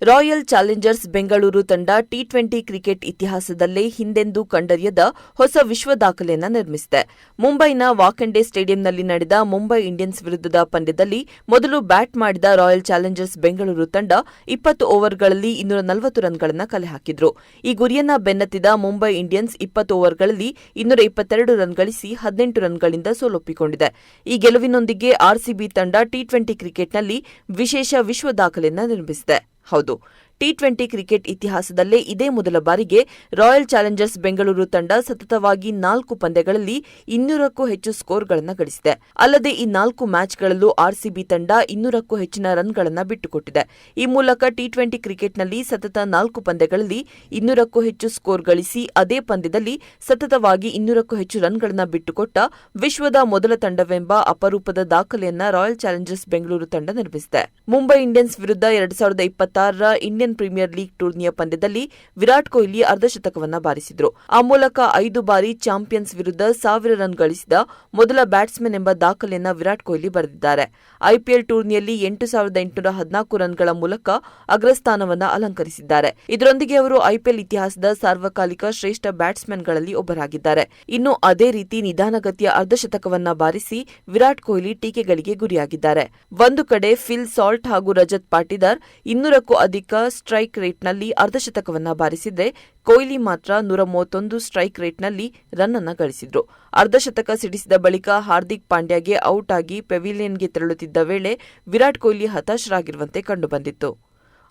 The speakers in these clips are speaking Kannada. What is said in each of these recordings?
ರಾಯಲ್ ಚಾಲೆಂಜರ್ಸ್ ಬೆಂಗಳೂರು ತಂಡ ಟಿ20 ಕ್ರಿಕೆಟ್ ಇತಿಹಾಸದಲ್ಲೇ ಹಿಂದೆಂದೂ ಕಂಡರಿಯದ ಹೊಸ ವಿಶ್ವ ದಾಖಲೆಯನ್ನು ನಿರ್ಮಿಸಿದೆ. ಮುಂಬೈನ ವಾಖೆಂಡೆ ಸ್ಟೇಡಿಯಂನಲ್ಲಿ ನಡೆದ ಮುಂಬೈ ಇಂಡಿಯನ್ಸ್ ವಿರುದ್ಧದ ಪಂದ್ಯದಲ್ಲಿ ಮೊದಲು ಬ್ಯಾಟ್ ಮಾಡಿದ ರಾಯಲ್ ಚಾಲೆಂಜರ್ಸ್ ಬೆಂಗಳೂರು ತಂಡ 20 ಓವರ್ಗಳಲ್ಲಿ 240 ರನ್ಗಳನ್ನು ಕಲೆ ಹಾಕಿದ್ರು. ಈ ಗುರಿಯನ್ನ ಬೆನ್ನತ್ತಿದ ಮುಂಬೈ ಇಂಡಿಯನ್ಸ್ 20 ಓವರ್ಗಳಲ್ಲಿ 222 ರನ್ ಗಳಿಸಿ 18 ರನ್ಗಳಿಂದ ಸೋಲೊಪ್ಪಿಕೊಂಡಿದೆ. ಈ ಗೆಲುವಿನೊಂದಿಗೆ ಆರ್ಸಿಬಿ ತಂಡ ಟಿ20 ಕ್ರಿಕೆಟ್ನಲ್ಲಿ ವಿಶೇಷ ವಿಶ್ವ ದಾಖಲೆಯನ್ನು ನಿರ್ಮಿಸಿದೆ. ಹೌದು, ಟಿ20 ಕ್ರಿಕೆಟ್ ಇತಿಹಾಸದಲ್ಲೇ ಇದೇ ಮೊದಲ ಬಾರಿಗೆ ರಾಯಲ್ ಚಾಲೆಂಜರ್ಸ್ ಬೆಂಗಳೂರು ತಂಡ ಸತತವಾಗಿ 4 ಪಂದ್ಯಗಳಲ್ಲಿ 200ಕ್ಕೂ ಹೆಚ್ಚು ಸ್ಕೋರ್ಗಳನ್ನು ಗಳಿಸಿದೆ. ಅಲ್ಲದೆ ಈ 4 ಮ್ಯಾಚ್ಗಳಲ್ಲೂ ಆರ್ಸಿಬಿ ತಂಡ 200ಕ್ಕೂ ಹೆಚ್ಚಿನ ರನ್ಗಳನ್ನು ಬಿಟ್ಟುಕೊಟ್ಟಿದೆ. ಈ ಮೂಲಕ ಟಿ20 ಕ್ರಿಕೆಟ್ನಲ್ಲಿ ಸತತ 4 ಪಂದ್ಯಗಳಲ್ಲಿ 200ಕ್ಕೂ ಹೆಚ್ಚು ಸ್ಕೋರ್ ಗಳಿಸಿ ಅದೇ ಪಂದ್ಯದಲ್ಲಿ ಸತತವಾಗಿ 200ಕ್ಕೂ ಹೆಚ್ಚು ರನ್ಗಳನ್ನು ಬಿಟ್ಟುಕೊಟ್ಟ ವಿಶ್ವದ ಮೊದಲ ತಂಡವೆಂಬ ಅಪರೂಪದ ದಾಖಲೆಯನ್ನ ರಾಯಲ್ ಚಾಲೆಂಜರ್ಸ್ ಬೆಂಗಳೂರು ತಂಡ ನಿರ್ಮಿಸಿದೆ. ಮುಂಬೈ ಇಂಡಿಯನ್ಸ್ ವಿರುದ್ಧ 2026ರ ಇಂಡಿಯನ್ ಪ್ರೀಮಿಯರ್ ಲೀಗ್ ಟೂರ್ನಿಯ ಪಂದ್ಯದಲ್ಲಿ ವಿರಾಟ್ ಕೊಹ್ಲಿ ಅರ್ಧಶತಕವನ್ನು ಬಾರಿಸಿದ್ರು. ಆ ಮೂಲಕ 5 ಬಾರಿ ಚಾಂಪಿಯನ್ಸ್ ವಿರುದ್ಧ 1000 ರನ್ ಗಳಿಸಿದ ಮೊದಲ ಬ್ಯಾಟ್ಸ್ಮನ್ ಎಂಬ ದಾಖಲೆಯನ್ನು ವಿರಾಟ್ ಕೊಹ್ಲಿ ಬರೆದಿದ್ದಾರೆ. ಐಪಿಎಲ್ ಟೂರ್ನಿಯಲ್ಲಿ 8,814 ರನ್ಗಳ ಮೂಲಕ ಅಗ್ರಸ್ಥಾನವನ್ನು ಅಲಂಕರಿಸಿದ್ದಾರೆ. ಇದರೊಂದಿಗೆ ಅವರು ಐಪಿಎಲ್ ಇತಿಹಾಸದ ಸಾರ್ವಕಾಲಿಕ ಶ್ರೇಷ್ಠ ಬ್ಯಾಟ್ಸ್ಮನ್ಗಳಲ್ಲಿ ಒಬ್ಬರಾಗಿದ್ದಾರೆ. ಇನ್ನು ಅದೇ ರೀತಿ ನಿಧಾನಗತಿಯ ಅರ್ಧಶತಕವನ್ನ ಬಾರಿಸಿ ವಿರಾಟ್ ಕೊಹ್ಲಿ ಟೀಕೆಗಳಿಗೆ ಗುರಿಯಾಗಿದ್ದಾರೆ. ಒಂದು ಕಡೆ ಫಿಲ್ ಸಾಲ್ಟ್ ಹಾಗೂ ರಜತ್ ಪಾಟಿದಾರ್ 200ಕ್ಕೂ ಅಧಿಕ ಸ್ಟ್ರೈಕ್ ರೇಟ್ನಲ್ಲಿ ಅರ್ಧಶತಕವನ್ನ ಬಾರಿಸಿದ್ರೆ ಕೊಹ್ಲಿ ಮಾತ್ರ 131 ಸ್ಟ್ರೈಕ್ ರೇಟ್ನಲ್ಲಿ ರನ್ ಅನ್ನು ಗಳಿಸಿದ್ರು. ಅರ್ಧಶತಕ ಸಿಡಿಸಿದ ಬಳಿಕ ಹಾರ್ದಿಕ್ ಪಾಂಡ್ಯಗೆ ಔಟ್ ಆಗಿ ಪೆವಿಲಿಯನ್ಗೆ ತೆರಳುತ್ತಿದ್ದ ವೇಳೆ ವಿರಾಟ್ ಕೊಹ್ಲಿ ಹತಾಶರಾಗಿರುವಂತೆ ಕಂಡುಬಂದಿತ್ತು.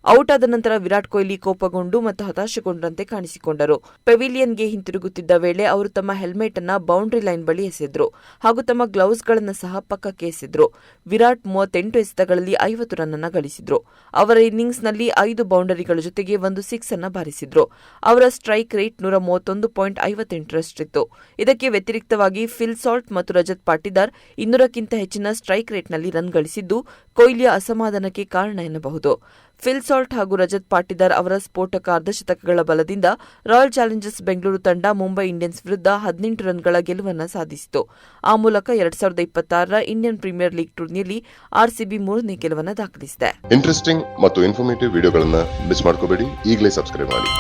ಔಟ್ ಆದ ನಂತರ ವಿರಾಟ್ ಕೊಹ್ಲಿ ಕೋಪಗೊಂಡು ಮತ್ತು ಹತಾಶಗೊಂಡಂತೆ ಕಾಣಿಸಿಕೊಂಡರು. ಪೆವಿಲಿಯನ್ಗೆ ಹಿಂತಿರುಗುತ್ತಿದ್ದ ವೇಳೆ ಅವರು ತಮ್ಮ ಹೆಲ್ಮೆಟ್ ಅನ್ನು ಬೌಂಡರಿ ಲೈನ್ ಬಳಿ ಎಸೆದ್ರು ಹಾಗೂ ತಮ್ಮ ಗ್ಲೌಸ್ಗಳನ್ನು ಸಹ ಪಕ್ಕಕ್ಕೆ ಎಸೆದ್ರು. ವಿರಾಟ್ 38 ಎಸೆತಗಳಲ್ಲಿ 50 ರನ್ ಅನ್ನು ಗಳಿಸಿದ್ರು. ಅವರ ಇನ್ನಿಂಗ್ಸ್ನಲ್ಲಿ 5 ಬೌಂಡರಿಗಳ ಜೊತೆಗೆ ಒಂದು 6 ಅನ್ನು ಬಾರಿಸಿದ್ರು. ಅವರ ಸ್ಟ್ರೈಕ್ ರೇಟ್ 131.58ರಷ್ಟಿತ್ತು. ಇದಕ್ಕೆ ವ್ಯತಿರಿಕ್ತವಾಗಿ ಫಿಲ್ ಸಾಲ್ಟ್ ಮತ್ತು ರಜತ್ ಪಾಟಿದಾರ್ 200ಕ್ಕಿಂತ ಹೆಚ್ಚಿನ ಸ್ಟ್ರೈಕ್ ರೇಟ್ನಲ್ಲಿ ರನ್ ಗಳಿಸಿದ್ದು ಕೊಹ್ಲಿಯ ಅಸಮಾಧಾನಕ್ಕೆ ಕಾರಣ ಎನ್ನಬಹುದು. ಫಿಲ್ ಸಾಲ್ಟ್ ಹಾಗೂ ರಜತ್ ಪಾಟಿದಾರ್ ಅವರ ಸ್ಫೋಟಕ ಅರ್ಧಶತಕಗಳ ಬಲದಿಂದ ರಾಯಲ್ ಚಾಲೆಂಜರ್ಸ್ ಬೆಂಗಳೂರು ತಂಡ ಮುಂಬೈ ಇಂಡಿಯನ್ಸ್ ವಿರುದ್ಧ 18 ರನ್ಗಳ ಗೆಲುವನ್ನು ಸಾಧಿಸಿತು. ಆ ಮೂಲಕ 2026ರ ಇಂಡಿಯನ್ ಪ್ರೀಮಿಯರ್ ಲೀಗ್ ಟೂರ್ನಿಯಲ್ಲಿ ಆರ್ಸಿಬಿ 3ನೇ ಗೆಲುವನ್ನು ದಾಖಲಿಸಿದೆ. ಇಂಟ್ರೆಸ್ಟಿಂಗ್ ಮತ್ತು ಇನ್ಫಾರ್ಮೇಟಿವ್ ವಿಡಿಯೋಗಳನ್ನು ಮಿಸ್ ಮಾಡ್ಕೋಬೇಡಿ. ಈಗಲೇ ಸಬ್ಸ್ಕ್ರೈಬ್ ಮಾಡಿ.